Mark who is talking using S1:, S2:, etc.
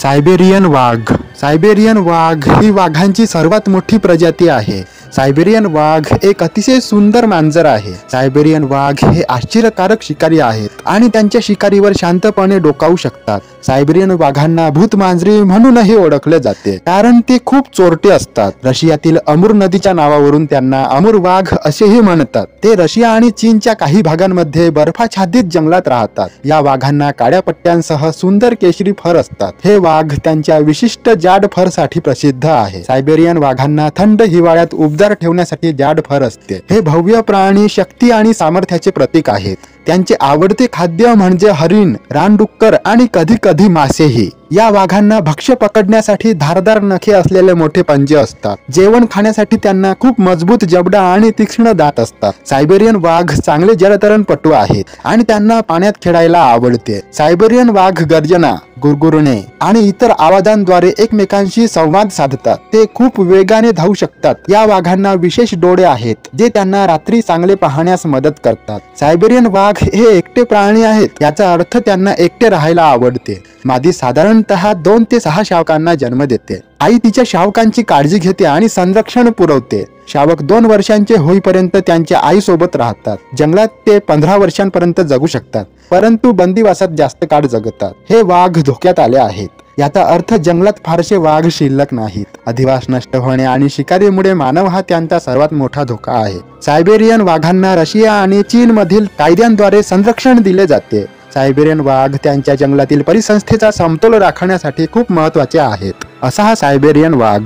S1: Siberian वाघ। Siberian वाघ ही वाघांची सर्वात मोठी प्रजाती आहे। सायबेरियन वाघ एक अतिशय सुंदर मांजर आहे। सायबेरियन वाघ हे आश्चर्यकारक शिकारी आहेत आणि त्यांच्या शिकारीवर शांतपणे डोकावू शकतात। सायबेरियन वाघांना भूत मांजरी म्हणूनही ओळखले जाते, कारण ते खूप चोरटे असतात। रशियातील अमूर नदीच्या नावावरून त्यांना अमूर वाघ असेही म्हणतात। ते रशिया आणि चीनच्या काही भागांमध्ये बर्फाच्छादित जंगलात राहतात। या वाघांना काळ्या पट्ट्यांसह सुंदर केशरी फर असतात। हे वाघ त्यांच्या विशिष्ट जाड फरसाठी प्रसिद्ध आहे। सायबेरियन वाघांना थंड हिवाळ्यात उबदार ठेवण्यासाठी जाड फर असते। हे भव्य प्राणी शक्ती आणि सामर्थ्याचे प्रतीक आहेत। त्यांचे आवडते खाद्य म्हणजे हरिण, रानडुक्कर आणि कधी कधी मासेही। या वाघांना भक्ष्य पकडण्यासाठी धारदार नखे असलेले मोठे पंजे असतात। जेवण खाण्यासाठी त्यांना खूप मजबूत जबडा आणि तीक्ष्ण दात असतात। सायबेरियन वाघ चांगले जलतरणपटू आहेत आणि त्यांना पाण्यात खेळायला आवडते। सायबेरियन वाघ गर्जना, गुरगुरणे आणि इतर आवाजांद्वारे एकमेकांशी संवाद साधतात। ते खूप वेगाने धावू शकतात। या वाघांना विशेष डोळे आहेत, जे त्यांना रात्री चांगले पाहण्यास मदत करतात। सायबेरियन वाघ हे एकटे प्राणी आहेत, याचा अर्थ त्यांना एकटे राहायला आवडते। मादी साधारणतः 2 ते 6 शावकांना जन्म देते। आई तिच्या शावकांची काळजी घेते आणि संरक्षण पुरवते। शावक 2 वर्षांचे होईपर्यंत त्यांच्या आईसोबत राहतात। जंगलात ते 15 वर्षांपर्यंत जगू शकतात, परंतु बंदिवासात जास्त काळ जगतात। हे वाघ धोक्यात आले आहेत, याचा अर्थ जंगलात फारसे वाघ शिल्लक नाहीत। अधिवास नष्ट होणे आणि शिकारीमुळे मानव हा त्यांचा सर्वात मोठा धोका आहे। सायबेरियन वाघांना रशिया आणि चीन मधील कायद्यांद्वारे संरक्षण दिले जाते। सायबेरियन वाघ त्यांच्या जंगलातील परिसंस्थेचा समतोल राखण्यासाठी खूप महत्त्वाचे आहेत। असा हा सायबेरियन वाघ।